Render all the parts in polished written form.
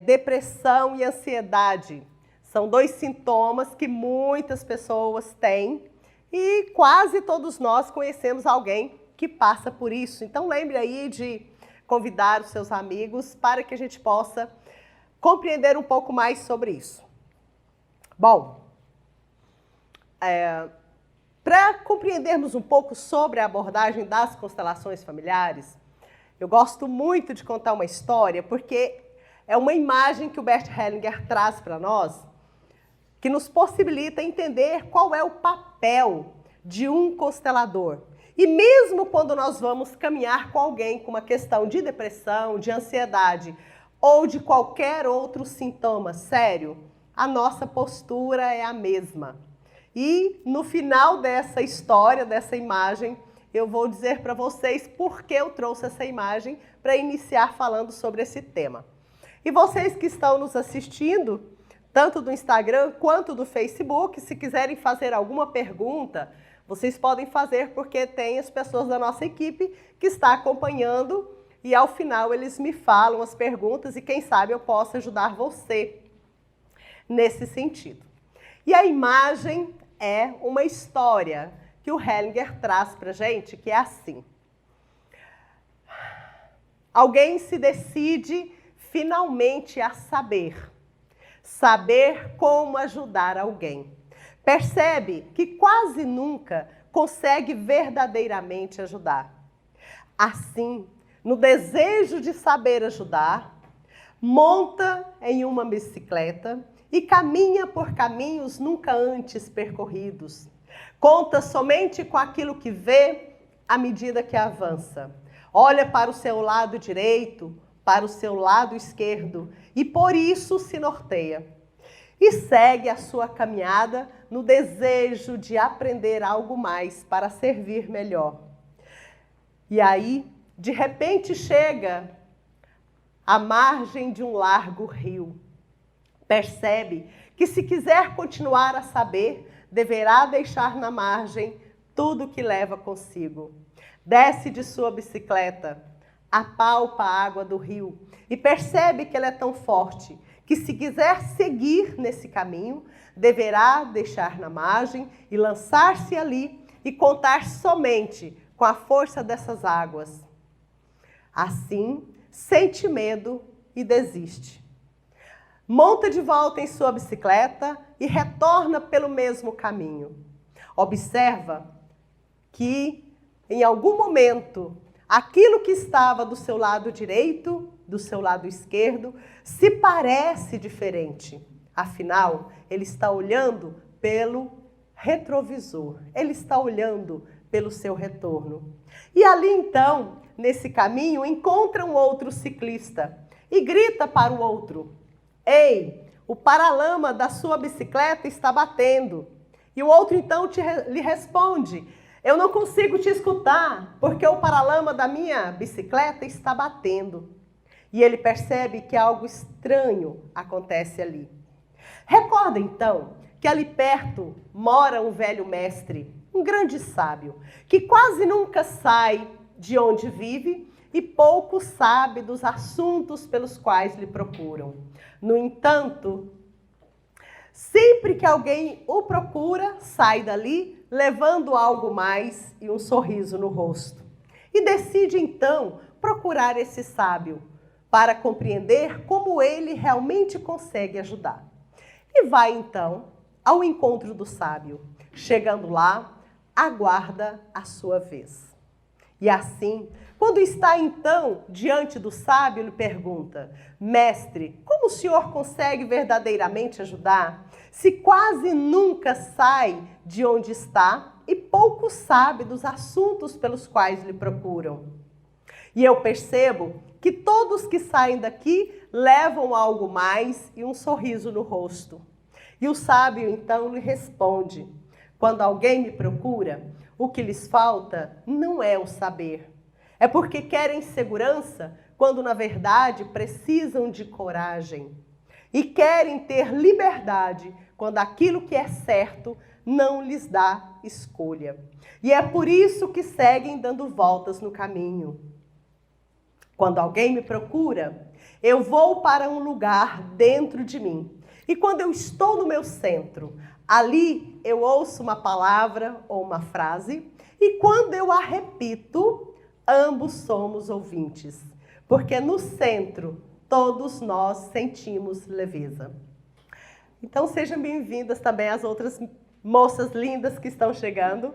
depressão e ansiedade. São dois sintomas que muitas pessoas têm e quase todos nós conhecemos alguém que passa por isso. Então lembre aí de convidar os seus amigos para que a gente possa compreender um pouco mais sobre isso. Bom, para compreendermos um pouco sobre a abordagem das constelações familiares, eu gosto muito de contar uma história, porque é uma imagem que o Bert Hellinger traz para nós, que nos possibilita entender qual é o papel de um constelador. E mesmo quando nós vamos caminhar com alguém com uma questão de depressão, de ansiedade ou de qualquer outro sintoma sério, a nossa postura é a mesma. E no final dessa história, dessa imagem, eu vou dizer para vocês por que eu trouxe essa imagem para iniciar falando sobre esse tema. E vocês que estão nos assistindo, tanto do Instagram quanto do Facebook, se quiserem fazer alguma pergunta, vocês podem fazer, porque tem as pessoas da nossa equipe que está acompanhando e ao final eles me falam as perguntas e quem sabe eu possa ajudar você nesse sentido. E a imagem é uma história que o Hellinger traz para a gente, que é assim. Alguém se decide finalmente a saber como ajudar alguém. Percebe que quase nunca consegue verdadeiramente ajudar. Assim, no desejo de saber ajudar, monta em uma bicicleta e caminha por caminhos nunca antes percorridos. Conta somente com aquilo que vê à medida que avança. Olha para o seu lado direito, para o seu lado esquerdo e por isso se norteia. E segue a sua caminhada no desejo de aprender algo mais para servir melhor. E aí, de repente, chega à margem de um largo rio. Percebe que se quiser continuar a saber, deverá deixar na margem tudo que leva consigo. Desce de sua bicicleta, apalpa a água do rio e percebe que ela é tão forte que se quiser seguir nesse caminho, deverá deixar na margem e lançar-se ali e contar somente com a força dessas águas. Assim, sente medo e desiste. Monta de volta em sua bicicleta e retorna pelo mesmo caminho. Observa que, em algum momento, aquilo que estava do seu lado direito, do seu lado esquerdo, se parece diferente. Afinal, ele está olhando pelo retrovisor. Ele está olhando pelo seu retorno. E ali, então, nesse caminho, encontra um outro ciclista e grita para o outro: "Ei, o paralama da sua bicicleta está batendo." E o outro, então, lhe responde: "Eu não consigo te escutar, porque o paralama da minha bicicleta está batendo." E ele percebe que algo estranho acontece ali. Recorda, então, que ali perto mora um velho mestre, um grande sábio, que quase nunca sai de onde vive e pouco sabe dos assuntos pelos quais lhe procuram. No entanto, sempre que alguém o procura, sai dali levando algo mais e um sorriso no rosto. E decide, então, procurar esse sábio para compreender como ele realmente consegue ajudar. E vai, então, ao encontro do sábio. Chegando lá, aguarda a sua vez. E assim, quando está, então, diante do sábio, lhe pergunta: "Mestre, como o senhor consegue verdadeiramente ajudar, se quase nunca sai de onde está e pouco sabe dos assuntos pelos quais lhe procuram?" E eu percebo que todos que saem daqui levam algo mais e um sorriso no rosto. E o sábio, então, lhe responde: "Quando alguém me procura, o que lhes falta não é o saber. É porque querem segurança, quando na verdade precisam de coragem. E querem ter liberdade, quando aquilo que é certo não lhes dá escolha. E é por isso que seguem dando voltas no caminho. Quando alguém me procura, Eu vou para um lugar dentro de mim. E quando eu estou no meu centro, ali eu ouço uma palavra ou uma frase, e quando eu a repito, ambos somos ouvintes. Porque no centro, todos nós sentimos leveza. Então sejam bem-vindas também as outras moças lindas que estão chegando.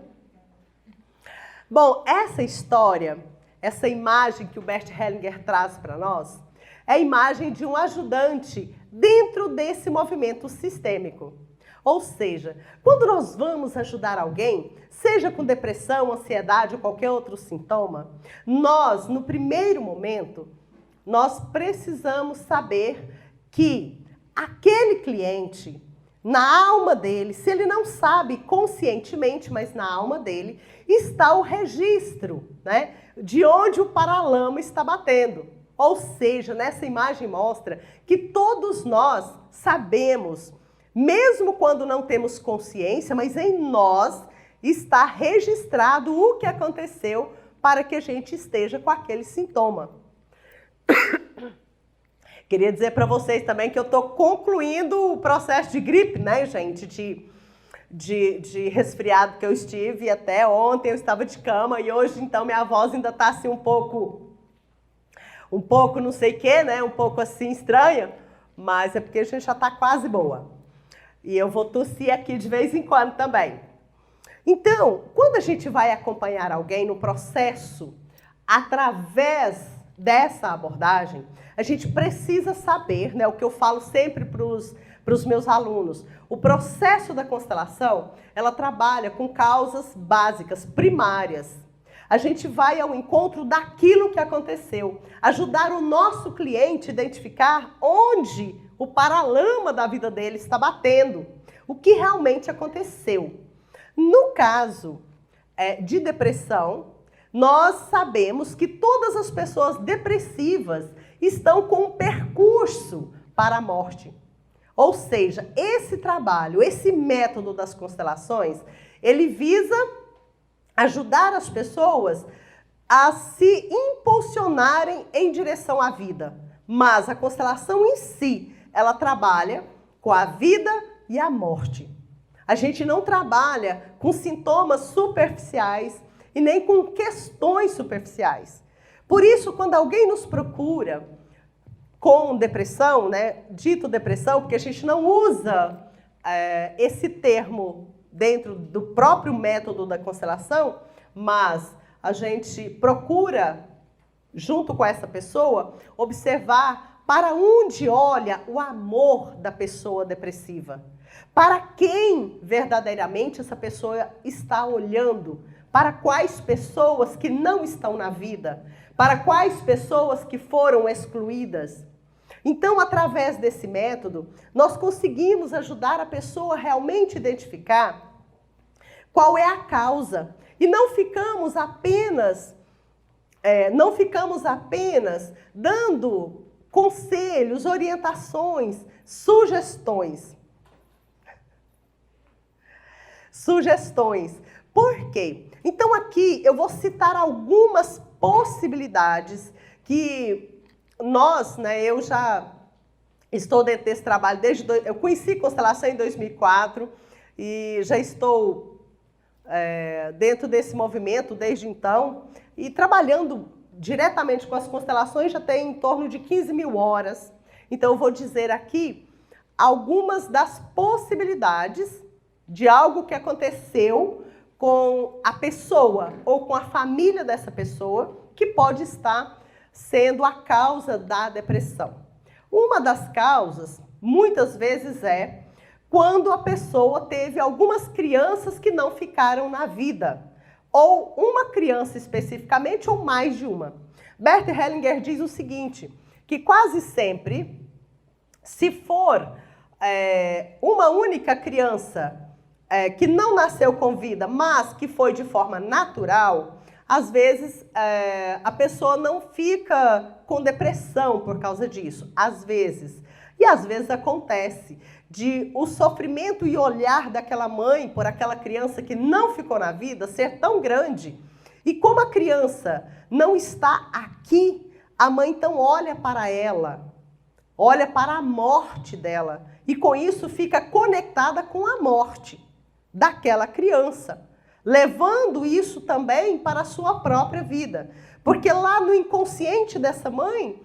Bom, essa história, essa imagem que o Bert Hellinger traz para nós, é a imagem de um ajudante dentro desse movimento sistêmico. Ou seja, quando nós vamos ajudar alguém, seja com depressão, ansiedade ou qualquer outro sintoma, nós, no primeiro momento, nós precisamos saber que aquele cliente, na alma dele, se ele não sabe conscientemente, mas na alma dele, está o registro, né, de onde o paralama está batendo. Ou seja, nessa imagem mostra que todos nós sabemos, mesmo quando não temos consciência, mas em nós está registrado o que aconteceu para que a gente esteja com aquele sintoma. Queria dizer para vocês também que eu estou concluindo o processo de gripe, né, gente? De resfriado que eu estive. Até ontem eu estava de cama e hoje, então, minha voz ainda está assim um pouco não sei o que, né? Um pouco assim estranha, mas é porque a gente já está quase boa. E eu vou tossir aqui de vez em quando também. Então, quando a gente vai acompanhar alguém no processo, através dessa abordagem, a gente precisa saber, né, o que eu falo sempre para os meus alunos. O processo da constelação, ela trabalha com causas básicas, primárias. A gente vai ao encontro daquilo que aconteceu, ajudar o nosso cliente a identificar onde o paralama da vida dele está batendo, o que realmente aconteceu. No caso de depressão, nós sabemos que todas as pessoas depressivas estão com um percurso para a morte. Ou seja, esse trabalho, esse método das constelações, ele visa ajudar as pessoas a se impulsionarem em direção à vida. Mas a constelação em si, ela trabalha com a vida e a morte. A gente não trabalha com sintomas superficiais e nem com questões superficiais. Por isso, quando alguém nos procura com depressão, né, dito depressão, porque a gente não usa esse termo dentro do próprio método da constelação, mas a gente procura, junto com essa pessoa, observar para onde olha o amor da pessoa depressiva. Para quem verdadeiramente essa pessoa está olhando, para quais pessoas que não estão na vida, para quais pessoas que foram excluídas. Então, através desse método, nós conseguimos ajudar a pessoa a realmente identificar qual é a causa. E não ficamos apenas dando conselhos, orientações, sugestões. Por quê? Então, aqui eu vou citar algumas possibilidades que nós, né, eu já estou dentro desse trabalho eu conheci constelação em 2004 e já estou dentro desse movimento desde então e trabalhando diretamente com as constelações já tem em torno de 15 mil horas. Então eu vou dizer aqui algumas das possibilidades de algo que aconteceu com a pessoa ou com a família dessa pessoa que pode estar sendo a causa da depressão. Uma das causas, muitas vezes, é quando a pessoa teve algumas crianças que não ficaram na vida, ou uma criança especificamente, ou mais de uma. Bert Hellinger diz o seguinte, que quase sempre, se for uma única criança que não nasceu com vida, mas que foi de forma natural, às vezes a pessoa não fica com depressão por causa disso, às vezes. E às vezes acontece de o sofrimento e olhar daquela mãe por aquela criança que não ficou na vida ser tão grande. E como a criança não está aqui, a mãe então olha para ela olha para a morte dela e com isso fica conectada com a morte daquela criança, levando isso também para a sua própria vida. Porque lá no inconsciente dessa mãe,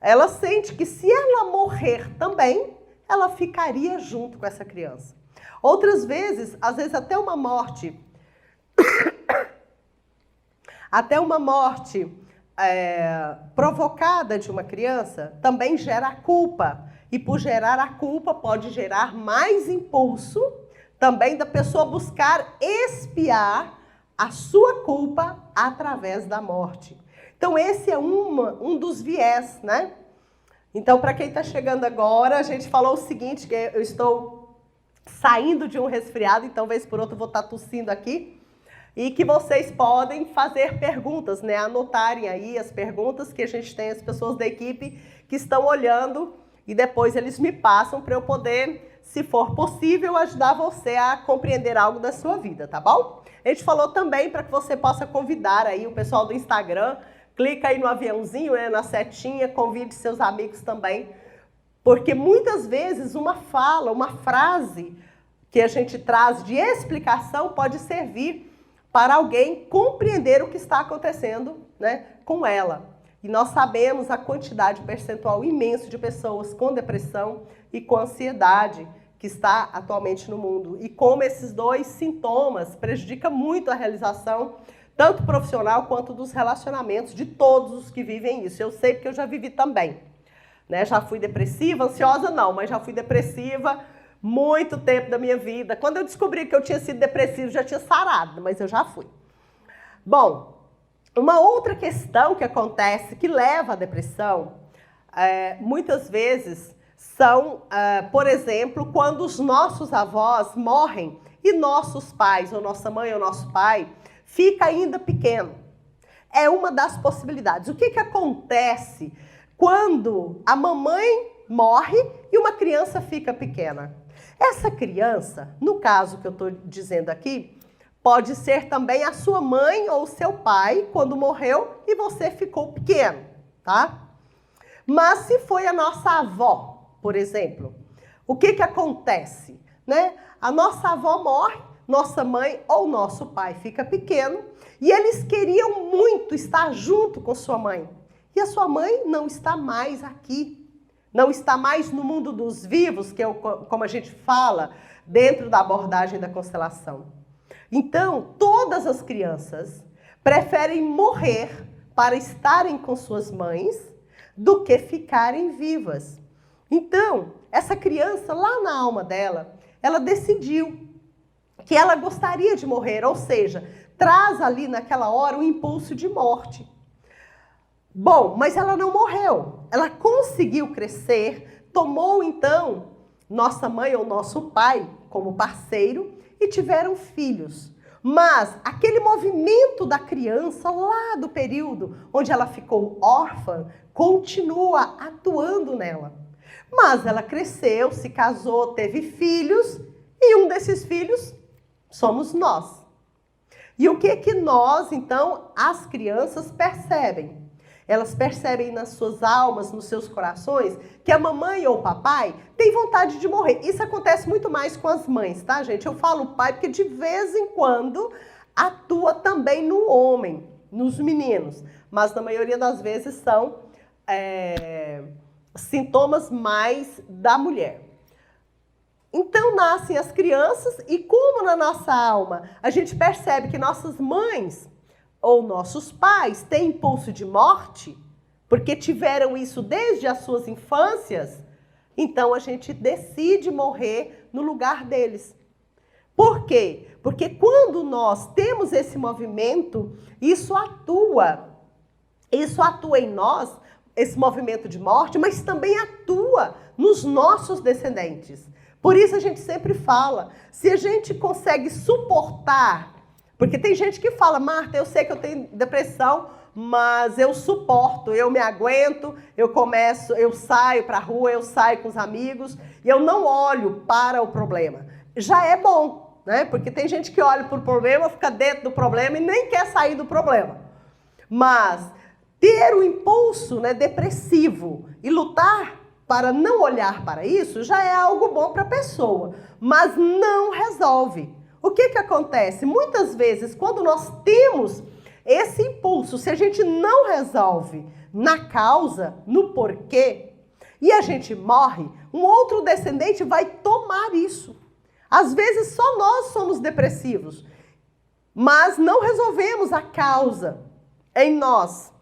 ela sente que se ela morrer também, ela ficaria junto com essa criança. Outras vezes, às vezes até uma morte, provocada de uma criança, também gera culpa. E por gerar a culpa, pode gerar mais impulso também da pessoa buscar expiar a sua culpa através da morte. Então esse é um dos viés, né? Então para quem está chegando agora, a gente falou o seguinte, que eu estou saindo de um resfriado, então vez por outra eu vou estar tossindo aqui, e que vocês podem fazer perguntas, né? Anotarem aí as perguntas que a gente tem, as pessoas da equipe que estão olhando, e depois eles me passam para eu poder, se for possível, ajudar você a compreender algo da sua vida, tá bom? A gente falou também para que você possa convidar aí o pessoal do Instagram, clica aí no aviãozinho, né, na setinha, convide seus amigos também, porque muitas vezes uma fala, uma frase que a gente traz de explicação pode servir para alguém compreender o que está acontecendo, né, com ela. E nós sabemos a quantidade percentual imensa de pessoas com depressão e com ansiedade que está atualmente no mundo. E como esses dois sintomas prejudicam muito a realização, tanto profissional quanto dos relacionamentos de todos os que vivem isso. Eu sei porque eu já vivi também. Né? Já fui depressiva, ansiosa não, mas já fui depressiva muito tempo da minha vida. Quando eu descobri que eu tinha sido depressiva, já tinha sarado, mas eu já fui. Bom, uma outra questão que acontece, que leva à depressão, muitas vezes são, por exemplo, quando os nossos avós morrem e nossos pais, ou nossa mãe ou nosso pai, fica ainda pequeno. É uma das possibilidades. O que acontece quando a mamãe morre e uma criança fica pequena? Essa criança, no caso que eu estou dizendo aqui, pode ser também a sua mãe ou seu pai quando morreu e você ficou pequeno, tá? Mas se foi a nossa avó, por exemplo, o que acontece, né? A nossa avó morre, nossa mãe ou nosso pai fica pequeno e eles queriam muito estar junto com sua mãe. E a sua mãe não está mais aqui, não está mais no mundo dos vivos, que é como a gente fala dentro da abordagem da constelação. Então, todas as crianças preferem morrer para estarem com suas mães do que ficarem vivas. Então, essa criança, lá na alma dela, ela decidiu que ela gostaria de morrer, ou seja, traz ali naquela hora o impulso de morte. Bom, mas ela não morreu, ela conseguiu crescer, tomou então nossa mãe ou nosso pai como parceiro e tiveram filhos. Mas aquele movimento da criança lá do período onde ela ficou órfã continua atuando nela. Mas ela cresceu, se casou, teve filhos e um desses filhos somos nós. E o que nós, então, as crianças percebem? Elas percebem nas suas almas, nos seus corações, que a mamãe ou o papai tem vontade de morrer. Isso acontece muito mais com as mães, tá, gente? Eu falo pai porque de vez em quando atua também no homem, nos meninos. Mas na maioria das vezes são sintomas mais da mulher. Então nascem as crianças e como na nossa alma a gente percebe que nossas mães ou nossos pais têm impulso de morte, porque tiveram isso desde as suas infâncias, então a gente decide morrer no lugar deles. Por quê? Porque quando nós temos esse movimento, isso atua em nós, esse movimento de morte, mas também atua nos nossos descendentes. Por isso a gente sempre fala, se a gente consegue suportar. Porque tem gente que fala, Marta, eu sei que eu tenho depressão, mas eu suporto, eu me aguento, eu saio para a rua, eu saio com os amigos e eu não olho para o problema. Já é bom, né? Porque tem gente que olha para o problema, fica dentro do problema e nem quer sair do problema. Mas ter o impulso, né, depressivo e lutar para não olhar para isso, já é algo bom para a pessoa, mas não resolve. O que acontece? Muitas vezes, quando nós temos esse impulso, se a gente não resolve na causa, no porquê, e a gente morre, um outro descendente vai tomar isso. Às vezes só nós somos depressivos, mas não resolvemos a causa em nós.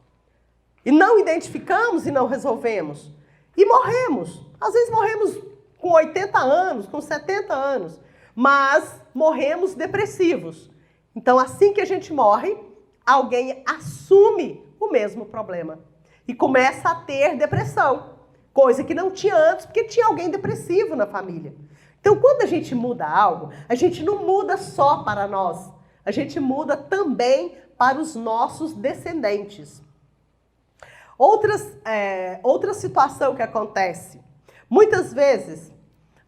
E não identificamos e não resolvemos. E morremos. Às vezes morremos com 80 anos, com 70 anos, mas morremos depressivos. Então, assim que a gente morre, alguém assume o mesmo problema e começa a ter depressão, coisa que não tinha antes, porque tinha alguém depressivo na família. Então, quando a gente muda algo, a gente não muda só para nós, a gente muda também para os nossos descendentes. Outra situação que acontece, muitas vezes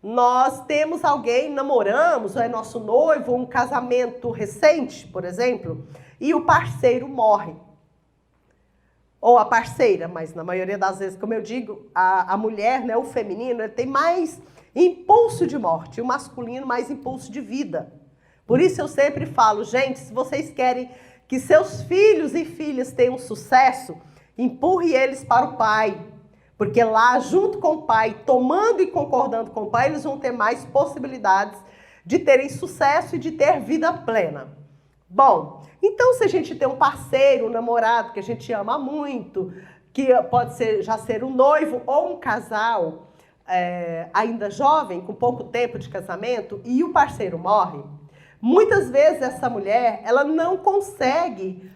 nós temos alguém, namoramos, ou é nosso noivo, um casamento recente, por exemplo, e o parceiro morre. Ou a parceira, mas na maioria das vezes, como eu digo, a mulher, né, o feminino, ele tem mais impulso de morte, o masculino mais impulso de vida. Por isso eu sempre falo, gente, se vocês querem que seus filhos e filhas tenham sucesso, empurre eles para o pai. Porque lá, junto com o pai, tomando e concordando com o pai, eles vão ter mais possibilidades de terem sucesso e de ter vida plena. Bom, então se a gente tem um parceiro, um namorado que a gente ama muito, que pode já ser um noivo ou um casal ainda jovem, com pouco tempo de casamento, e o parceiro morre, muitas vezes essa mulher ela não consegue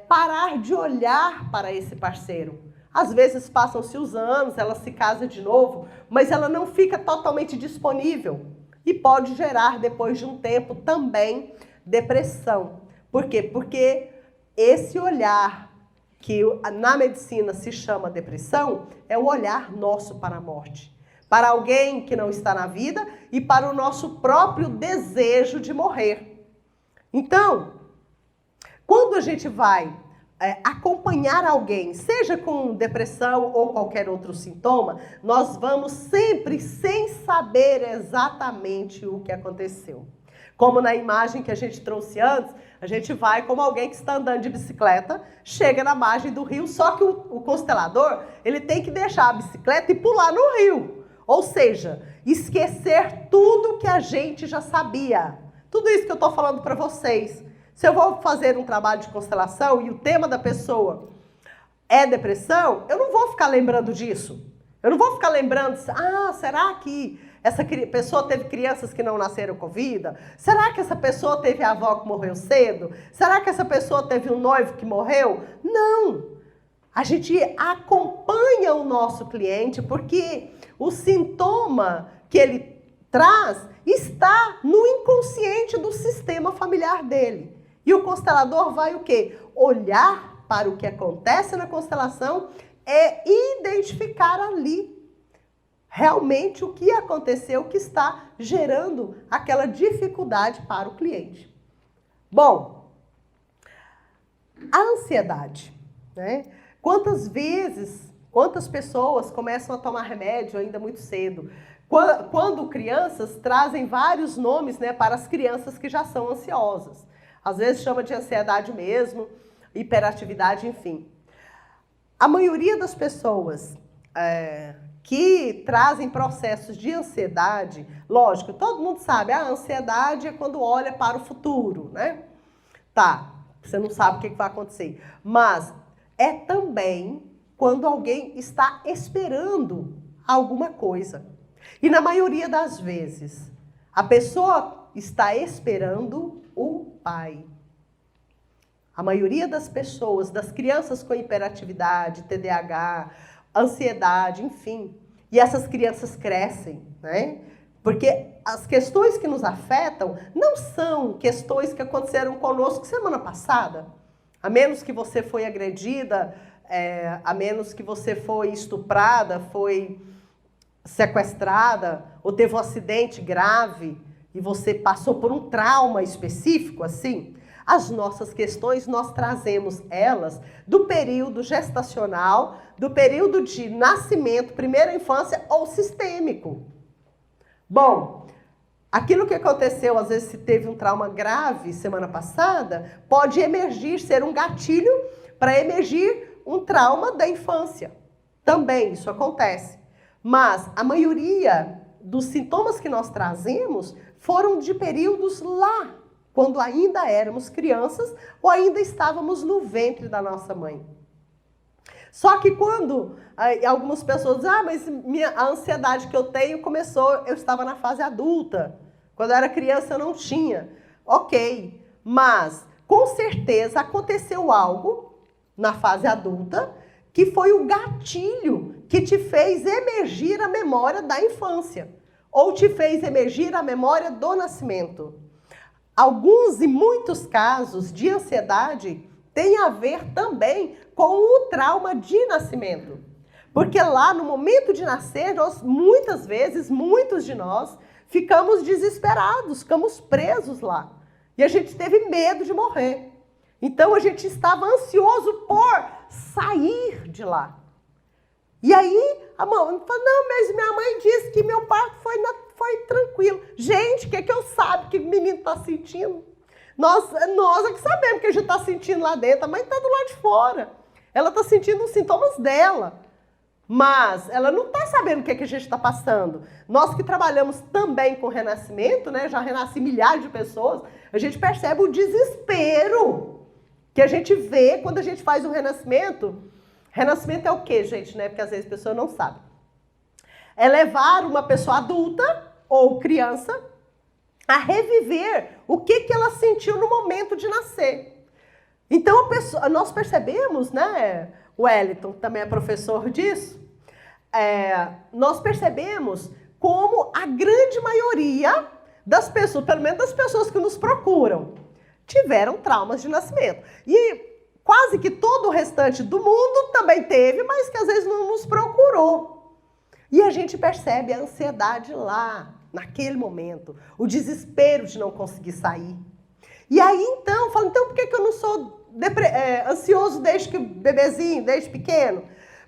parar de olhar para esse parceiro. Às vezes passam-se os anos, ela se casa de novo, mas ela não fica totalmente disponível e pode gerar, depois de um tempo, também depressão. Por quê? Porque esse olhar, que na medicina se chama depressão, é o olhar nosso para a morte. Para alguém que não está na vida e para o nosso próprio desejo de morrer. Então, quando a gente vai acompanhar alguém, seja com depressão ou qualquer outro sintoma, nós vamos sempre sem saber exatamente o que aconteceu. Como na imagem que a gente trouxe antes, a gente vai como alguém que está andando de bicicleta, chega na margem do rio, só que o constelador, ele tem que deixar a bicicleta e pular no rio. Ou seja, esquecer tudo que a gente já sabia. Tudo isso que eu estou falando para vocês. Se eu vou fazer um trabalho de constelação e o tema da pessoa é depressão, eu não vou ficar lembrando disso. Eu não vou ficar lembrando, será que essa pessoa teve crianças que não nasceram com vida? Será que essa pessoa teve a avó que morreu cedo? Será que essa pessoa teve um noivo que morreu? Não! A gente acompanha o nosso cliente porque o sintoma que ele traz está no inconsciente do sistema familiar dele. E o constelador vai o quê? Olhar para o que acontece na constelação e identificar ali realmente o que aconteceu que está gerando aquela dificuldade para o cliente. Bom, a ansiedade, né? Quantas pessoas começam a tomar remédio ainda muito cedo? Quando crianças trazem vários nomes, né, para as crianças que já são ansiosas. Às vezes chama de ansiedade mesmo, hiperatividade, enfim. A maioria das pessoas que trazem processos de ansiedade, lógico, todo mundo sabe, a ansiedade é quando olha para o futuro, né? Tá, você não sabe o que vai acontecer. Mas é também quando alguém está esperando alguma coisa. E na maioria das vezes, a pessoa está esperando o pai. A maioria das pessoas, das crianças com hiperatividade, TDAH, ansiedade, enfim. E essas crianças crescem, né? Porque as questões que nos afetam não são questões que aconteceram conosco semana passada. A menos que você foi agredida, a menos que você foi estuprada, foi sequestrada, ou teve um acidente grave e você passou por um trauma específico, assim. As nossas questões, nós trazemos elas do período gestacional, do período de nascimento, primeira infância ou sistêmico. Bom, aquilo que aconteceu, às vezes se teve um trauma grave semana passada, pode emergir, ser um gatilho para emergir um trauma da infância. Também isso acontece. Mas a maioria dos sintomas que nós trazemos foram de períodos lá, quando ainda éramos crianças ou ainda estávamos no ventre da nossa mãe. Só que quando algumas pessoas dizem, mas a ansiedade que eu tenho começou, eu estava na fase adulta. Quando eu era criança eu não tinha. Ok, mas com certeza aconteceu algo na fase adulta que foi o gatilho que te fez emergir a memória da infância. Ou te fez emergir a memória do nascimento. Alguns e muitos casos de ansiedade têm a ver também com o trauma de nascimento. Porque lá no momento de nascer, nós, muitas vezes, muitos de nós, ficamos desesperados, ficamos presos lá. E a gente teve medo de morrer. Então a gente estava ansioso por sair de lá. E aí a mãe falou, não, mas minha mãe disse que meu parto foi tranquilo. Gente, o que é que eu sabe que o menino está sentindo? Nós é que sabemos que a gente está sentindo lá dentro, a mãe está do lado de fora. Ela está sentindo os sintomas dela, mas ela não está sabendo o que é que a gente está passando. Nós que trabalhamos também com renascimento, né, já renasci milhares de pessoas, a gente percebe o desespero que a gente vê quando a gente faz um renascimento. Renascimento é o quê, gente? Né? Porque às vezes a pessoa não sabe. É levar uma pessoa adulta ou criança a reviver o que ela sentiu no momento de nascer. Então, nós percebemos, né? O Wellington também é professor disso. Nós percebemos como a grande maioria das pessoas, pelo menos das pessoas que nos procuram, tiveram traumas de nascimento. E quase que todo o restante do mundo também teve, mas que às vezes não nos procurou. E a gente percebe a ansiedade lá, naquele momento, o desespero de não conseguir sair. E aí então, fala, então por que eu não sou ansioso desde bebezinho, desde pequeno?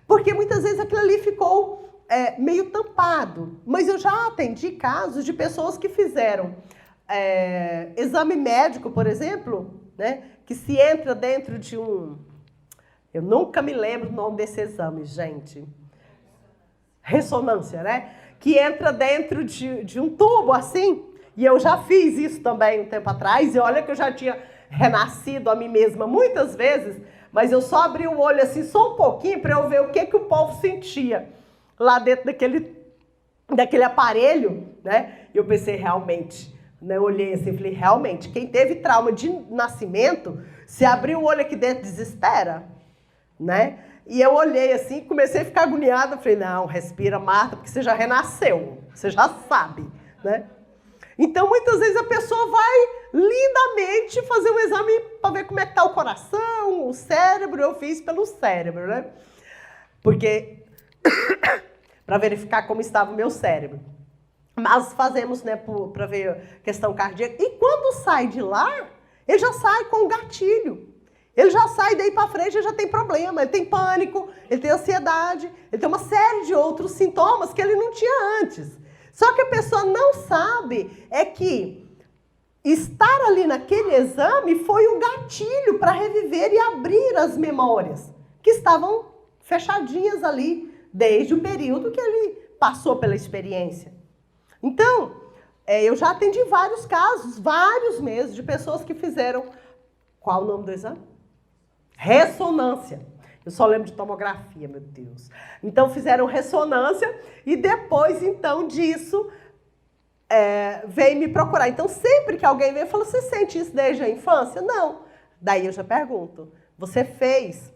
Porque muitas vezes aquilo ali ficou meio tampado. Mas eu já atendi casos de pessoas que fizeram exame médico, por exemplo, né? Que se entra dentro de um... Eu nunca me lembro o nome desse exame, gente. Ressonância, né? Que entra dentro de um tubo, assim. E eu já fiz isso também um tempo atrás. E olha que eu já tinha renascido a mim mesma muitas vezes. Mas eu só abri o olho assim, só um pouquinho, para eu ver o que o povo sentia lá dentro daquele aparelho, né? E eu pensei, realmente... Eu olhei assim e falei, realmente, quem teve trauma de nascimento, se abrir o olho aqui dentro, desespera, né? E eu olhei assim, comecei a ficar agoniada, falei, não, respira, Marta, porque você já renasceu, você já sabe, né? Então, muitas vezes a pessoa vai lindamente fazer um exame para ver como é que está o coração, o cérebro, eu fiz pelo cérebro, né? Porque, para verificar como estava o meu cérebro. Mas fazemos, né, para ver questão cardíaca. E quando sai de lá, ele já sai com o gatilho. Ele já sai daí para frente, ele já tem problema. Ele tem pânico, ele tem ansiedade, ele tem uma série de outros sintomas que ele não tinha antes. Só que a pessoa não sabe que estar ali naquele exame foi o gatilho para reviver e abrir as memórias que estavam fechadinhas ali desde o período que ele passou pela experiência. Então, eu já atendi vários casos, vários meses, de pessoas que fizeram... Qual o nome do exame? Ressonância. Eu só lembro de tomografia, meu Deus. Então, fizeram ressonância e depois, então, disso, veio me procurar. Então, sempre que alguém vem e fala, você sente isso desde a infância? Não. Daí eu já pergunto, você fez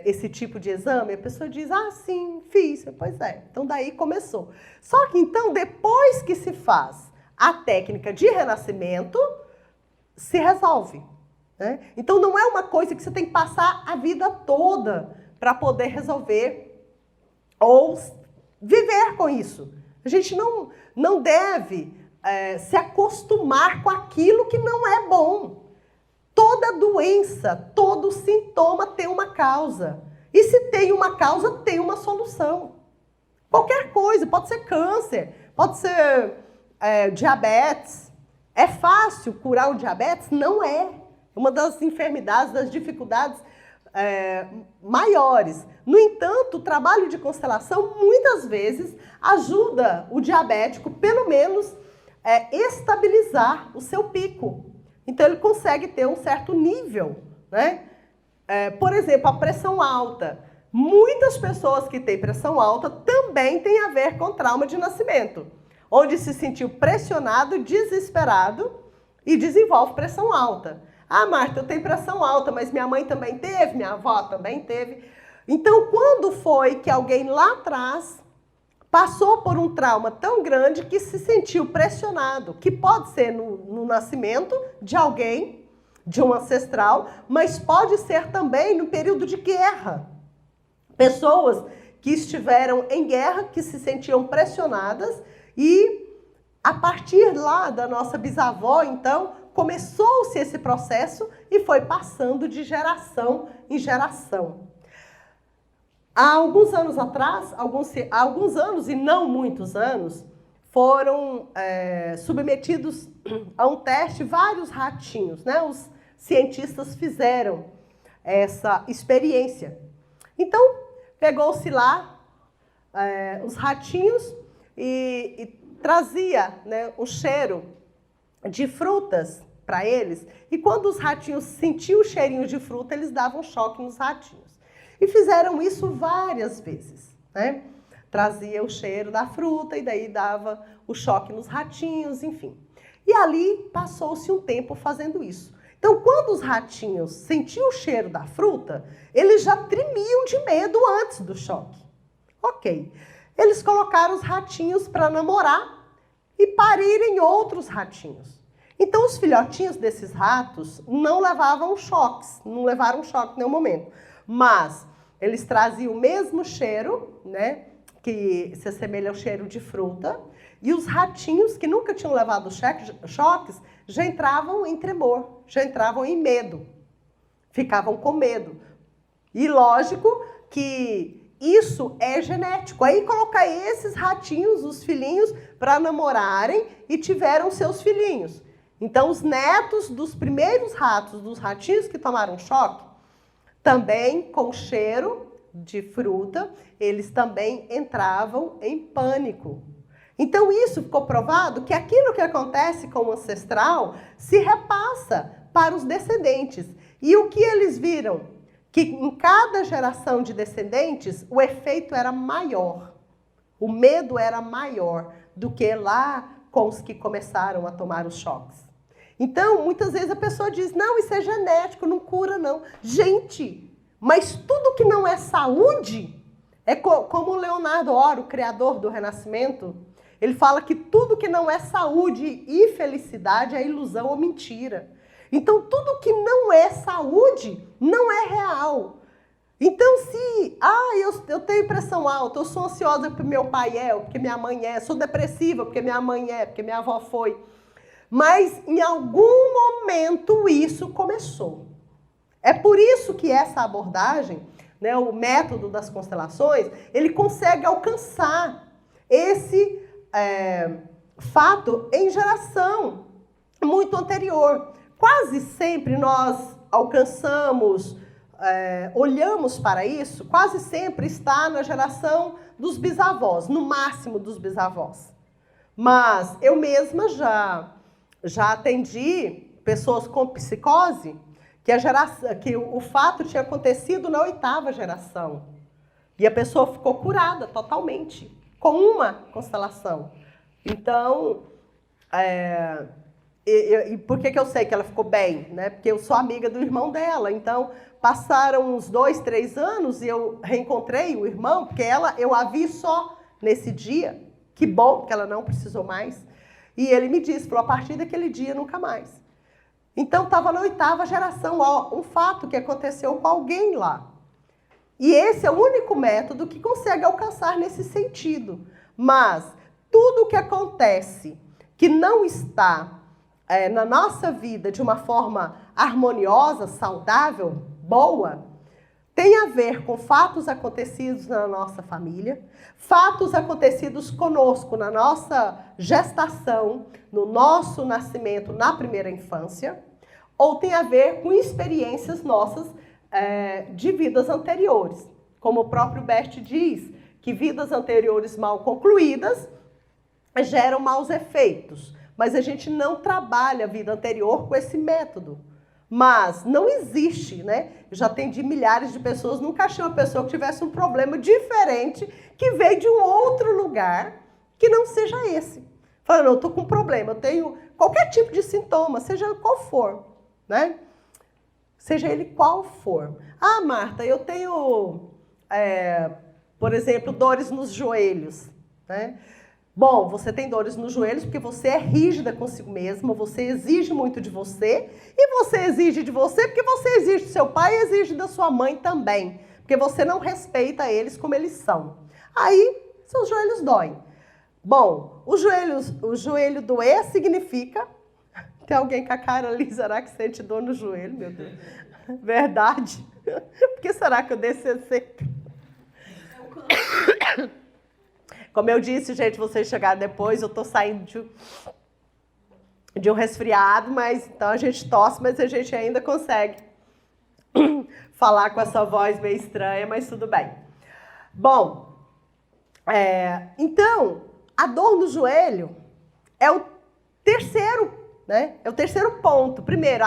esse tipo de exame? A pessoa diz, ah, sim, fiz. Pois é. Então, daí começou. Só que, então, depois que se faz a técnica de renascimento, se resolve. Né? Então, não é uma coisa que você tem que passar a vida toda para poder resolver ou viver com isso. A gente não deve se acostumar com aquilo que não é bom. Toda doença, todo sintoma tem uma causa. E se tem uma causa, tem uma solução. Qualquer coisa, pode ser câncer, pode ser diabetes. É fácil curar o diabetes? Não é. Uma das enfermidades, das dificuldades maiores. No entanto, o trabalho de constelação muitas vezes ajuda o diabético, pelo menos, estabilizar o seu pico. Então, ele consegue ter um certo nível, né? Por exemplo, a pressão alta. Muitas pessoas que têm pressão alta também têm a ver com trauma de nascimento, onde se sentiu pressionado, desesperado e desenvolve pressão alta. Ah, Marta, eu tenho pressão alta, mas minha mãe também teve, minha avó também teve. Então, quando foi que alguém lá atrás passou por um trauma tão grande que se sentiu pressionado, que pode ser no nascimento de alguém, de um ancestral, mas pode ser também no período de guerra. Pessoas que estiveram em guerra, que se sentiam pressionadas e a partir lá da nossa bisavó, então, começou-se esse processo e foi passando de geração em geração. Há alguns anos atrás, alguns anos e não muitos anos, foram submetidos a um teste vários ratinhos, né? Os cientistas fizeram essa experiência. Então, pegou-se lá os ratinhos e trazia, né, o cheiro de frutas para eles. E quando os ratinhos sentiam o cheirinho de fruta, eles davam choque nos ratinhos. E fizeram isso várias vezes, né? Trazia o cheiro da fruta e daí dava o choque nos ratinhos, enfim. E ali passou-se um tempo fazendo isso. Então, quando os ratinhos sentiam o cheiro da fruta, eles já tremiam de medo antes do choque. Ok. Eles colocaram os ratinhos para namorar e parirem outros ratinhos. Então, os filhotinhos desses ratos não levavam choques, não levaram choque em nenhum momento. Mas eles traziam o mesmo cheiro, né, que se assemelha ao cheiro de fruta, e os ratinhos que nunca tinham levado choques já entravam em tremor, já entravam em medo, ficavam com medo. E lógico que isso é genético. Aí coloca esses ratinhos, os filhinhos, para namorarem e tiveram seus filhinhos. Então os netos dos primeiros ratos, dos ratinhos que tomaram choque, também com cheiro de fruta, eles também entravam em pânico. Então isso ficou provado que aquilo que acontece com o ancestral se repassa para os descendentes. E o que eles viram? Que em cada geração de descendentes o efeito era maior. O medo era maior do que lá com os que começaram a tomar os choques. Então, muitas vezes a pessoa diz, não, isso é genético, não cura não. Gente, mas tudo que não é saúde, é como o Leonardo Oro, o criador do Renascimento, ele fala que tudo que não é saúde e felicidade é ilusão ou mentira. Então, tudo que não é saúde não é real. Então, se eu tenho pressão alta, eu sou ansiosa porque meu pai é, ou porque minha mãe é, sou depressiva porque minha mãe é, porque minha avó foi. Mas, em algum momento, isso começou. É por isso que essa abordagem, né, o método das constelações, ele consegue alcançar esse fato em geração muito anterior. Quase sempre nós alcançamos, olhamos para isso, quase sempre está na geração dos bisavós, no máximo dos bisavós. Mas eu mesma já atendi pessoas com psicose que o fato tinha acontecido na 8ª geração. E a pessoa ficou curada totalmente, com uma constelação. Então, e por que eu sei que ela ficou bem? Né? Porque eu sou amiga do irmão dela. Então, passaram uns 2, 3 anos e eu reencontrei o irmão, porque eu a vi só nesse dia. Que bom, porque ela não precisou mais. E ele me disse, falou, a partir daquele dia, nunca mais. Então, estava na 8ª geração, um fato que aconteceu com alguém lá. E esse é o único método que consegue alcançar nesse sentido. Mas tudo que acontece que não está na nossa vida de uma forma harmoniosa, saudável, boa, tem a ver com fatos acontecidos na nossa família, fatos acontecidos conosco na nossa gestação, no nosso nascimento, na primeira infância, ou tem a ver com experiências nossas de vidas anteriores. Como o próprio Bert diz, que vidas anteriores mal concluídas geram maus efeitos. Mas a gente não trabalha a vida anterior com esse método. Mas não existe, né? Eu já atendi milhares de pessoas, nunca achei uma pessoa que tivesse um problema diferente, que veio de um outro lugar, que não seja esse. Falando, eu estou com um problema, eu tenho qualquer tipo de sintoma, seja qual for, né? Seja ele qual for. Ah, Marta, eu tenho, por exemplo, dores nos joelhos, né? Bom, você tem dores nos joelhos porque você é rígida consigo mesma, você exige muito de você, e você exige de você porque você exige do seu pai e exige da sua mãe também, porque você não respeita eles como eles são. Aí, seus joelhos doem. Bom, o joelho doer significa... Tem alguém com a cara ali, será que sente dor no joelho, meu Deus? Verdade. Por que será que eu desci sempre? Como eu disse, gente, vocês chegaram depois, eu tô saindo de um resfriado, mas então a gente tosse, mas a gente ainda consegue falar com essa voz meio estranha, mas tudo bem. Bom, então, a dor no joelho é o terceiro, né? É o terceiro ponto. Primeiro,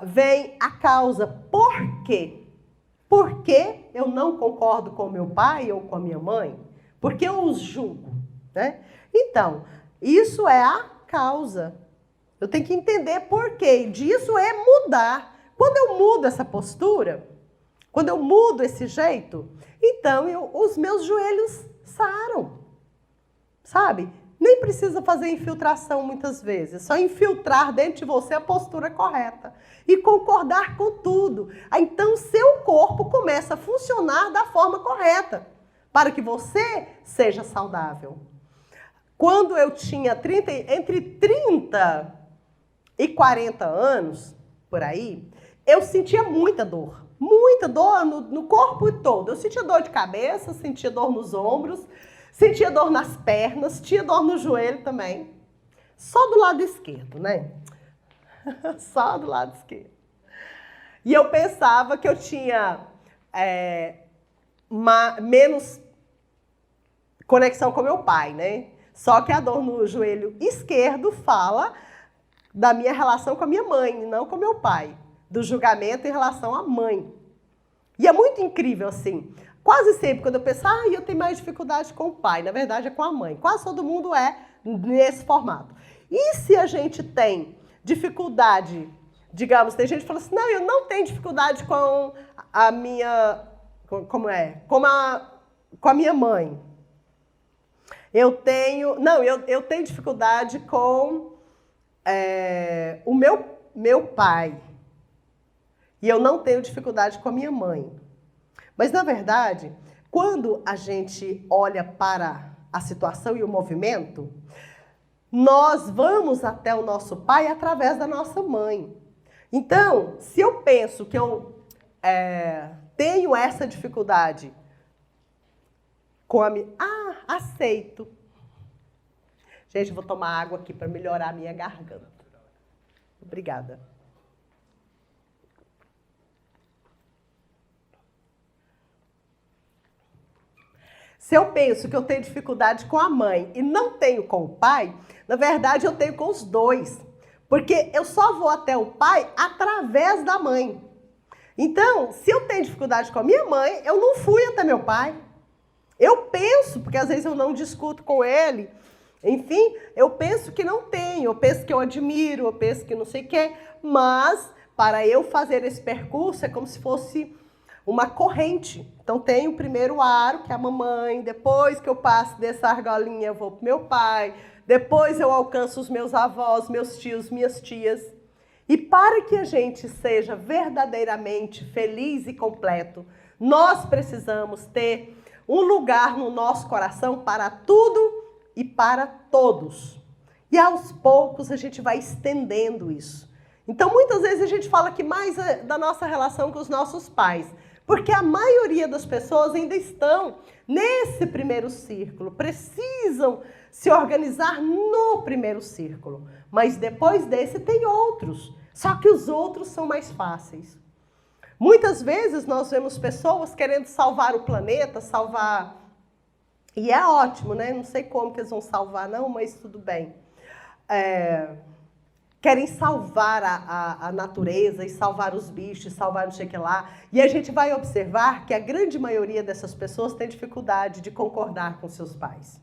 vem a causa. Por quê? Por que eu não concordo com meu pai ou com a minha mãe? Porque eu os julgo, né? Então, isso é a causa. Eu tenho que entender por quê. Disso é mudar. Quando eu mudo essa postura, quando eu mudo esse jeito, então os meus joelhos saram, sabe? Nem precisa fazer infiltração muitas vezes. É só infiltrar dentro de você a postura correta e concordar com tudo. Então, seu corpo começa a funcionar da forma correta, para que você seja saudável. Quando eu tinha entre 30 e 40 anos, por aí, eu sentia muita dor no corpo todo. Eu sentia dor de cabeça, sentia dor nos ombros, sentia dor nas pernas, tinha dor no joelho também. Só do lado esquerdo, né? Só do lado esquerdo. E eu pensava que eu tinha menos conexão com meu pai, né? Só que a dor no joelho esquerdo fala da minha relação com a minha mãe, não com meu pai. Do julgamento em relação à mãe. E é muito incrível, assim. Quase sempre, quando eu penso, eu tenho mais dificuldade com o pai, na verdade é com a mãe. Quase todo mundo é nesse formato. E se a gente tem dificuldade, digamos, tem gente que fala assim, não, eu não tenho dificuldade com a minha... Como é? Com a minha mãe. Eu tenho dificuldade com o meu pai. E eu não tenho dificuldade com a minha mãe. Mas, na verdade, quando a gente olha para a situação e o movimento, nós vamos até o nosso pai através da nossa mãe. Então, se eu penso que eu tenho essa dificuldade com a minha... aceito. Gente, eu vou tomar água aqui para melhorar a minha garganta. Obrigada. Se eu penso que eu tenho dificuldade com a mãe e não tenho com o pai, na verdade eu tenho com os dois. Porque eu só vou até o pai através da mãe. Então, se eu tenho dificuldade com a minha mãe, eu não fui até meu pai. Eu penso, porque às vezes eu não discuto com ele, enfim, eu penso que não tenho, eu penso que eu admiro, eu penso que não sei o quê, mas para eu fazer esse percurso é como se fosse uma corrente. Então tem o primeiro aro, que é a mamãe, depois que eu passo dessa argolinha eu vou para o meu pai, depois eu alcanço os meus avós, meus tios, minhas tias. E para que a gente seja verdadeiramente feliz e completo, nós precisamos ter um lugar no nosso coração para tudo e para todos. E aos poucos a gente vai estendendo isso. Então, muitas vezes a gente fala que mais da nossa relação com os nossos pais, porque a maioria das pessoas ainda estão nesse primeiro círculo, precisam se organizar no primeiro círculo. Mas depois desse tem outros, só que os outros são mais fáceis. Muitas vezes nós vemos pessoas querendo salvar o planeta, salvar... E é ótimo, né? Não sei como que eles vão salvar não, mas tudo bem. Querem salvar a natureza e salvar os bichos, salvar não sei o que lá. E a gente vai observar que a grande maioria dessas pessoas tem dificuldade de concordar com seus pais.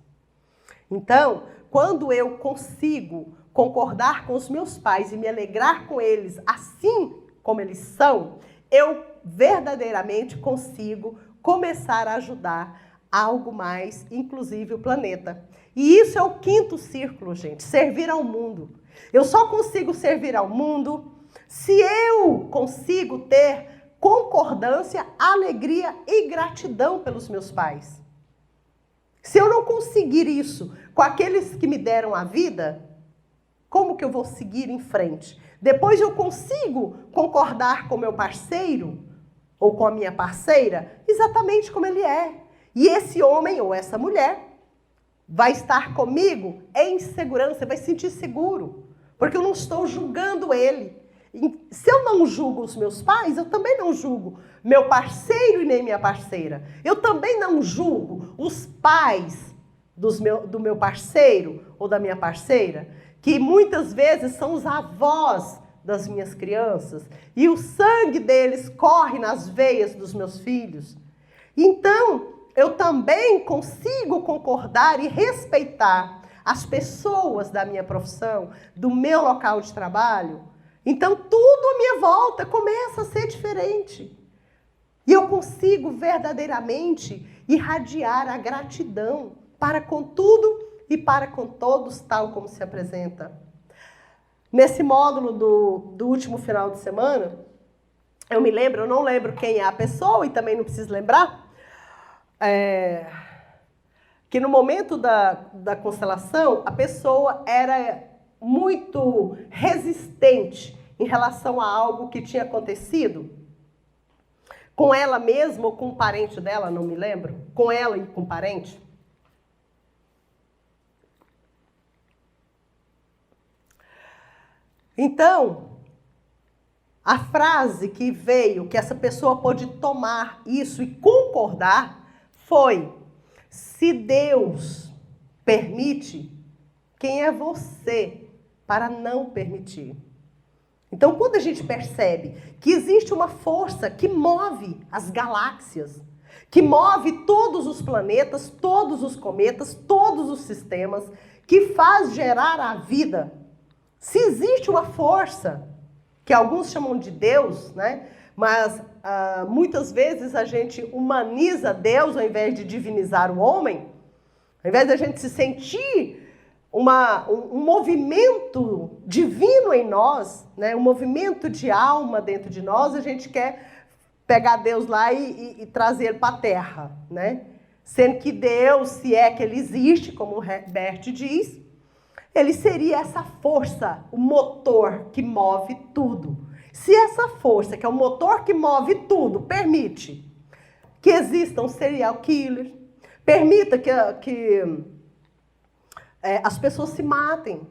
Então, quando eu consigo concordar com os meus pais e me alegrar com eles assim como eles são, eu verdadeiramente consigo começar a ajudar algo mais, inclusive o planeta. E isso é o quinto círculo, gente, servir ao mundo. Eu só consigo servir ao mundo se eu consigo ter concordância, alegria e gratidão pelos meus pais. Se eu não conseguir isso com aqueles que me deram a vida, como que eu vou seguir em frente? Depois eu consigo concordar com meu parceiro ou com a minha parceira exatamente como ele é. E esse homem ou essa mulher vai estar comigo em segurança, vai se sentir seguro, porque eu não estou julgando ele. Se eu não julgo os meus pais, eu também não julgo meu parceiro e nem minha parceira. Eu também não julgo os pais do meu parceiro ou da minha parceira, que muitas vezes são os avós das minhas crianças, e o sangue deles corre nas veias dos meus filhos. Então, eu também consigo concordar e respeitar as pessoas da minha profissão, do meu local de trabalho. Então, tudo à minha volta começa a ser diferente. E eu consigo verdadeiramente irradiar a gratidão para com tudo e para com todos, tal como se apresenta. Nesse módulo do último final de semana, eu não lembro quem é a pessoa e também não preciso lembrar, que no momento da constelação, a pessoa era muito resistente em relação a algo que tinha acontecido com ela mesma ou com um parente dela, não me lembro, com ela e com um parente. Então, a frase que veio, que essa pessoa pôde tomar isso e concordar, foi: se Deus permite, quem é você para não permitir? Então, quando a gente percebe que existe uma força que move as galáxias, que move todos os planetas, todos os cometas, todos os sistemas, que faz gerar a vida, se existe uma força, que alguns chamam de Deus, né? Mas muitas vezes a gente humaniza Deus ao invés de divinizar o homem, ao invés da gente se sentir um movimento divino em nós, né? Um movimento de alma dentro de nós, a gente quer pegar Deus lá e trazer ele para a terra, né? Sendo que Deus, se é que ele existe, como o Herbert diz, ele seria essa força, o motor que move tudo. Se essa força, que é o motor que move tudo, permite que existam serial killers, permita que as pessoas se matem,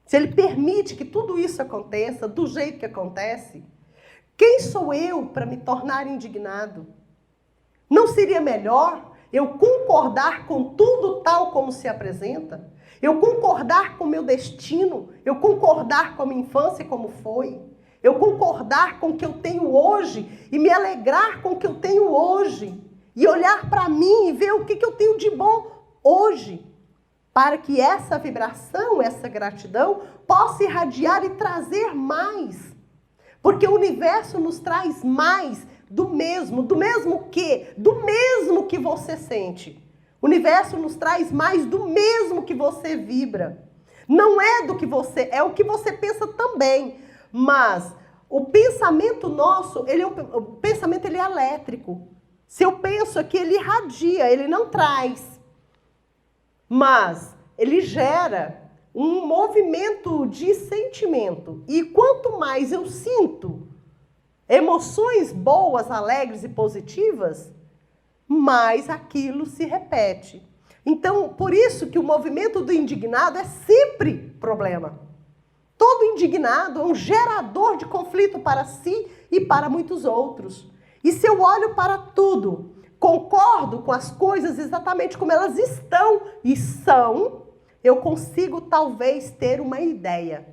se ele permite que tudo isso aconteça do jeito que acontece, quem sou eu para me tornar indignado? Não seria melhor eu concordar com tudo tal como se apresenta? Eu concordar com o meu destino? Eu concordar com a minha infância como foi? Eu concordar com o que eu tenho hoje e me alegrar com o que eu tenho hoje? E olhar para mim e ver o que eu tenho de bom hoje? Para que essa vibração, essa gratidão, possa irradiar e trazer mais. Porque o universo nos traz mais do mesmo quê? Do mesmo que você sente. O universo nos traz mais do mesmo que você vibra. Não é do que você, é o que você pensa também. Mas o pensamento nosso, o pensamento ele é elétrico. Se eu penso aqui, ele irradia, ele não traz. Mas ele gera um movimento de sentimento. E quanto mais eu sinto emoções boas, alegres e positivas, mais aquilo se repete. Então, por isso que o movimento do indignado é sempre problema. Todo indignado é um gerador de conflito para si e para muitos outros. E se eu olho para tudo, concordo com as coisas exatamente como elas estão e são, eu consigo talvez ter uma ideia.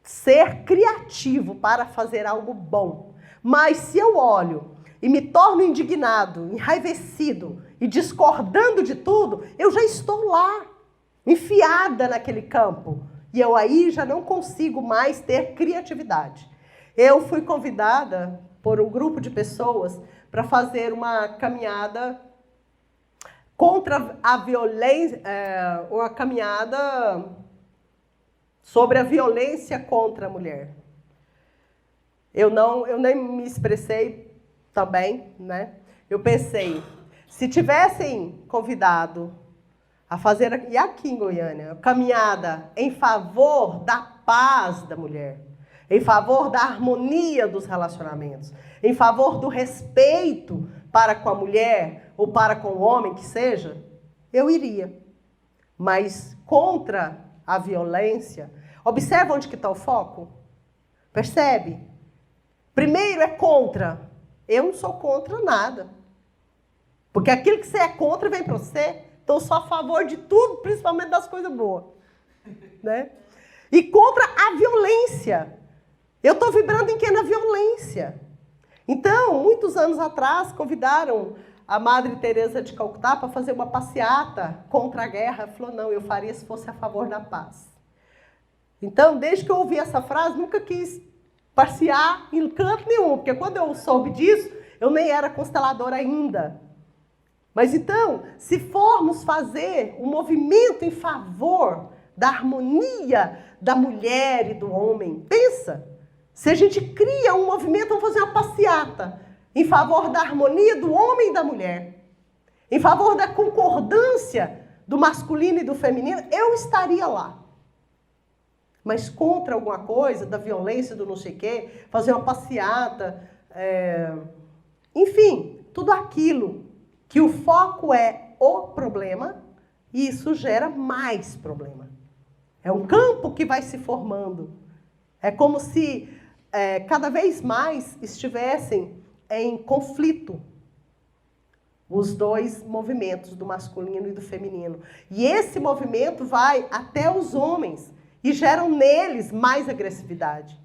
Ser criativo para fazer algo bom. Mas se eu olho e me torno indignado, enraivecido e discordando de tudo, eu já estou lá, enfiada naquele campo. E eu aí já não consigo mais ter criatividade. Eu fui convidada por um grupo de pessoas para fazer uma caminhada contra a violência, uma caminhada sobre a violência contra a mulher. Eu nem me expressei também, né? Eu pensei, se tivessem convidado a fazer, e aqui em Goiânia, caminhada em favor da paz da mulher, em favor da harmonia dos relacionamentos, em favor do respeito para com a mulher ou para com o homem que seja, eu iria. Mas contra a violência, observa onde que está o foco? Percebe? Primeiro é contra. Eu não sou contra nada. Porque aquilo que você é contra vem para você. Então eu sou a favor de tudo, principalmente das coisas boas. Né? E contra a violência. Eu estou vibrando em quê? Na violência. Então, muitos anos atrás, convidaram a Madre Teresa de Calcutá para fazer uma passeata contra a guerra. Ela falou, não, eu faria se fosse a favor da paz. Então, desde que eu ouvi essa frase, nunca quis passear em canto nenhum, porque quando eu soube disso, eu nem era consteladora ainda. Mas então, se formos fazer um movimento em favor da harmonia da mulher e do homem, pensa, se a gente cria um movimento, vamos fazer uma passeata em favor da harmonia do homem e da mulher, em favor da concordância do masculino e do feminino, eu estaria lá. Mas contra alguma coisa, da violência, do não sei o quê, fazer uma passeata, enfim, tudo aquilo que o foco é o problema, e isso gera mais problema. É um campo que vai se formando. É como se cada vez mais estivessem em conflito os dois movimentos, do masculino e do feminino. E esse movimento vai até os homens e geram neles mais agressividade.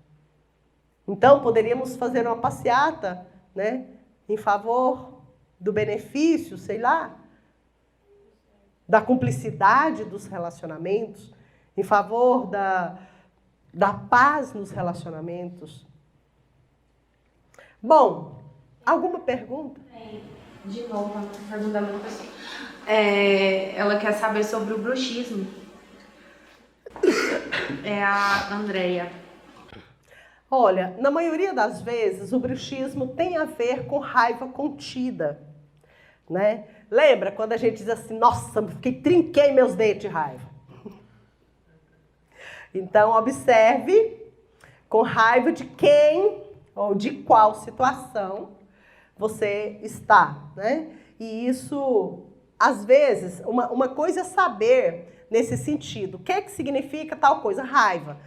Então, poderíamos fazer uma passeata, né, em favor do benefício, sei lá, da cumplicidade dos relacionamentos, em favor da paz nos relacionamentos. Bom, alguma pergunta? De novo, uma pergunta da minha pessoa. Ela quer saber sobre o bruxismo. É a Andrea. Olha, na maioria das vezes, o bruxismo tem a ver com raiva contida, né? Lembra quando a gente diz assim, nossa, trinquei meus dentes de raiva. Então, observe com raiva de quem ou de qual situação você está, né? E isso, às vezes, uma coisa é saber nesse sentido. O que é que significa tal coisa? Raiva.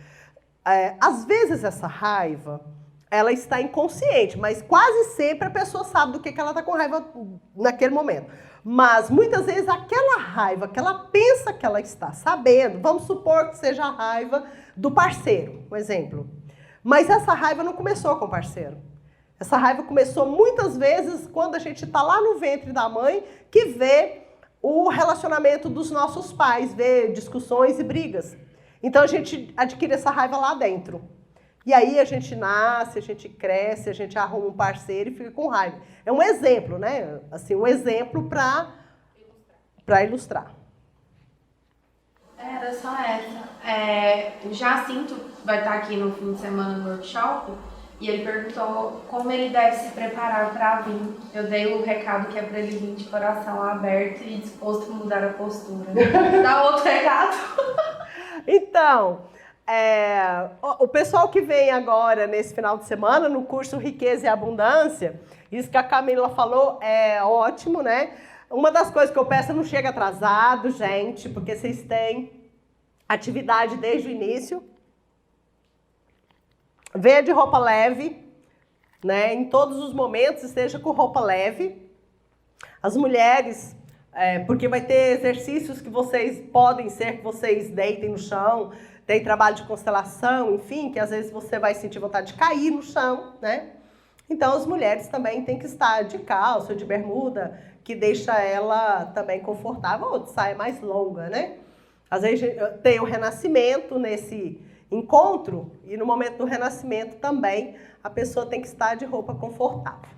Às vezes essa raiva, ela está inconsciente, mas quase sempre a pessoa sabe do que ela está com raiva naquele momento. Mas muitas vezes aquela raiva que ela pensa que ela está sabendo, vamos supor que seja a raiva do parceiro, um exemplo. Mas essa raiva não começou com o parceiro. Essa raiva começou muitas vezes quando a gente está lá no ventre da mãe, que vê o relacionamento dos nossos pais, vê discussões e brigas. Então a gente adquire essa raiva lá dentro. E aí a gente nasce, a gente cresce, a gente arruma um parceiro e fica com raiva. É um exemplo, né? Assim, um exemplo para ilustrar. Era só essa. O Jacinto vai estar aqui no fim de semana no workshop e ele perguntou como ele deve se preparar para vir. Eu dei o recado que é para ele vir de coração aberto e disposto a mudar a postura. Dá outro recado? Então, o pessoal que vem agora, nesse final de semana, no curso Riqueza e Abundância, isso que a Camila falou é ótimo, né? Uma das coisas que eu peço, não chega atrasado, gente, porque vocês têm atividade desde o início. Venha de roupa leve, né? Em todos os momentos, esteja com roupa leve. As mulheres, porque vai ter exercícios que vocês podem ser, que vocês deitem no chão, tem trabalho de constelação, enfim, que às vezes você vai sentir vontade de cair no chão, né? Então, as mulheres também têm que estar de calça, de bermuda, que deixa ela também confortável, ou de saia mais longa, né? Às vezes tem o renascimento nesse encontro, e no momento do renascimento também a pessoa tem que estar de roupa confortável.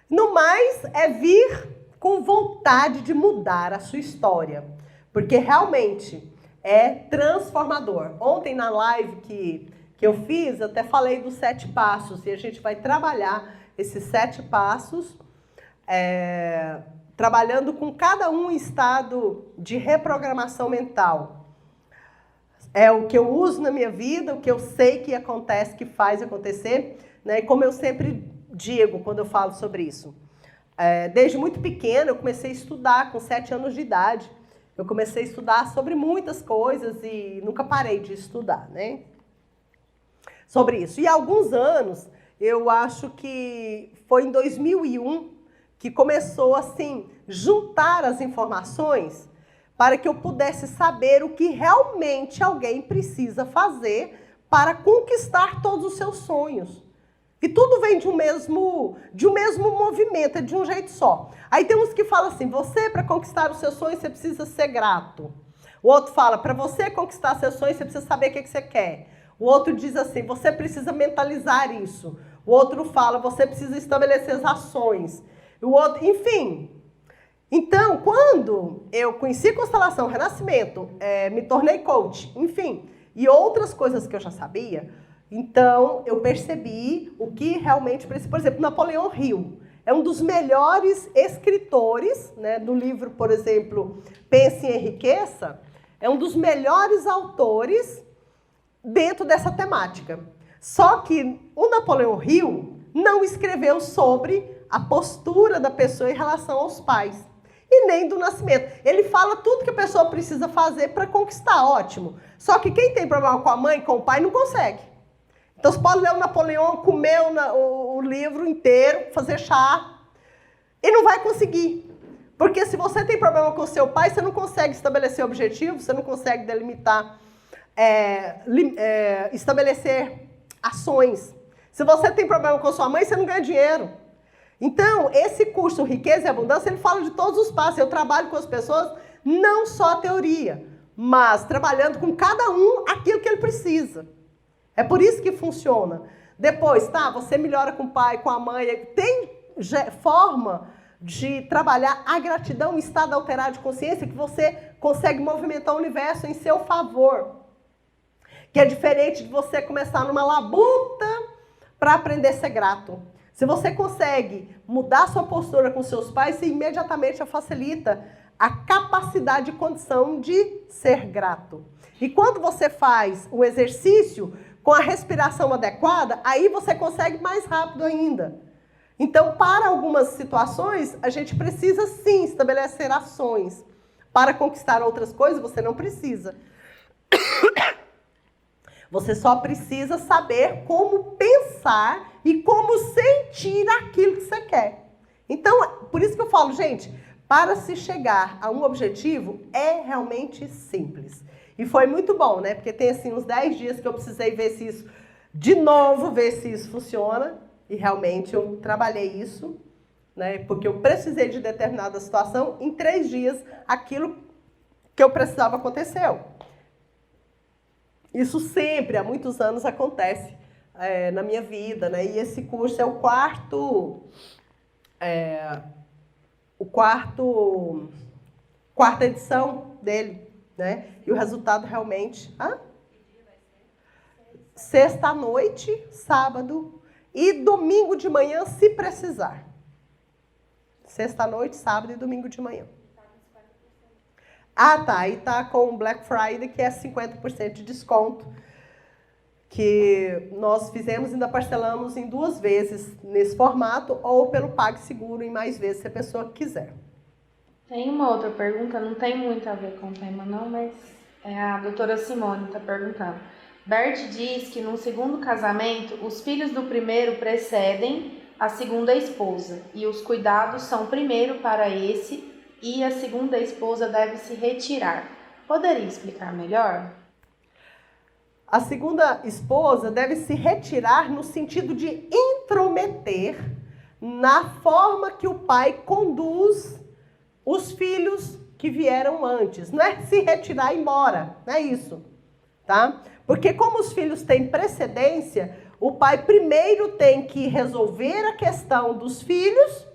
No mais, é vir com vontade de mudar a sua história, porque realmente é transformador. Ontem na live que eu fiz, eu até falei dos 7 passos, e a gente vai trabalhar esses 7 passos, trabalhando com cada um em estado de reprogramação mental. É o que eu uso na minha vida, o que eu sei que acontece, que faz acontecer, né? E como eu sempre digo quando eu falo sobre isso. Desde muito pequena eu comecei a estudar, com 7 anos de idade. Eu comecei a estudar sobre muitas coisas e nunca parei de estudar, né? Sobre isso. E há alguns anos, eu acho que foi em 2001, que começou, assim, juntar as informações para que eu pudesse saber o que realmente alguém precisa fazer para conquistar todos os seus sonhos. E tudo vem de um mesmo movimento, é de um jeito só. Aí tem uns que falam assim, você, para conquistar os seus sonhos, você precisa ser grato. O outro fala, para você conquistar seus sonhos, você precisa saber o que você quer. O outro diz assim, você precisa mentalizar isso. O outro fala, você precisa estabelecer as ações. O outro, enfim. Então, quando eu conheci constelação, renascimento, me tornei coach, enfim, e outras coisas que eu já sabia, então eu percebi o que realmente precisa. Por exemplo, Napoleão Hill é um dos melhores escritores, né, do livro, por exemplo, Pense e Enriqueça, é um dos melhores autores dentro dessa temática. Só que o Napoleão Hill não escreveu sobre a postura da pessoa em relação aos pais. E nem do nascimento. Ele fala tudo que a pessoa precisa fazer para conquistar, ótimo. Só que quem tem problema com a mãe, com o pai, não consegue. Então você pode ler o Napoleão, comer o livro inteiro, fazer chá, e não vai conseguir. Porque se você tem problema com o seu pai, você não consegue estabelecer objetivos, você não consegue delimitar, estabelecer ações. Se você tem problema com a sua mãe, você não ganha dinheiro. Então, esse curso Riqueza e Abundância, ele fala de todos os passos. Eu trabalho com as pessoas, não só a teoria, mas trabalhando com cada um aquilo que ele precisa. É por isso que funciona. Depois, tá, você melhora com o pai, com a mãe, tem forma de trabalhar a gratidão em estado alterado de consciência que você consegue movimentar o universo em seu favor. Que é diferente de você começar numa labuta para aprender a ser grato. Se você consegue mudar sua postura com seus pais, você imediatamente facilita a capacidade e condição de ser grato. E quando você faz o exercício com a respiração adequada, aí você consegue mais rápido ainda. Então, para algumas situações, a gente precisa sim estabelecer ações. Para conquistar outras coisas, você não precisa. Você só precisa saber como pensar e como sentir aquilo que você quer. Então, por isso que eu falo, gente, para se chegar a um objetivo, é realmente simples. E foi muito bom, né? Porque tem assim uns 10 dias que eu precisei ver se isso, de novo, ver se isso funciona. E realmente eu trabalhei isso, né? Porque eu precisei de determinada situação, em 3 dias, aquilo que eu precisava aconteceu. Isso sempre, há muitos anos, acontece na minha vida, né? E esse curso é quarta edição dele, né? E o resultado realmente... Sexta à noite, sábado e domingo de manhã, se precisar. Sexta à noite, sábado e domingo de manhã. Ah, tá. E tá com o Black Friday, que é 50% de desconto, que nós fizemos e ainda parcelamos em 2 vezes nesse formato, ou pelo PagSeguro em mais vezes, se a pessoa quiser. Tem uma outra pergunta, não tem muito a ver com o tema não, mas a doutora Simone está perguntando. Bert diz que no segundo casamento, os filhos do primeiro precedem a segunda esposa e os cuidados são primeiro para esse e a segunda esposa deve se retirar. Poderia explicar melhor? A segunda esposa deve se retirar no sentido de intrometer na forma que o pai conduz os filhos que vieram antes. Não é se retirar e ir embora, não é isso, tá? Porque como os filhos têm precedência, o pai primeiro tem que resolver a questão dos filhos,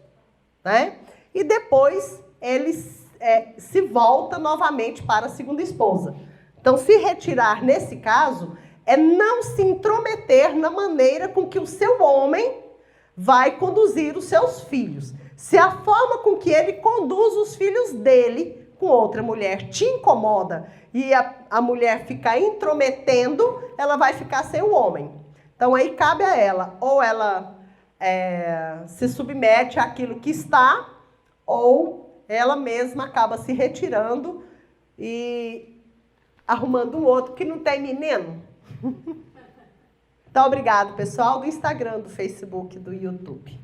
né? E depois ele se volta novamente para a segunda esposa. Então, se retirar nesse caso é não se intrometer na maneira com que o seu homem vai conduzir os seus filhos. Se a forma com que ele conduz os filhos dele com outra mulher te incomoda e a mulher ficar intrometendo, ela vai ficar sem o homem. Então, aí cabe a ela, ou ela se submete àquilo que está, ou ela mesma acaba se retirando e arrumando um outro que não tem menino. Então, obrigado, pessoal do Instagram, do Facebook, do YouTube.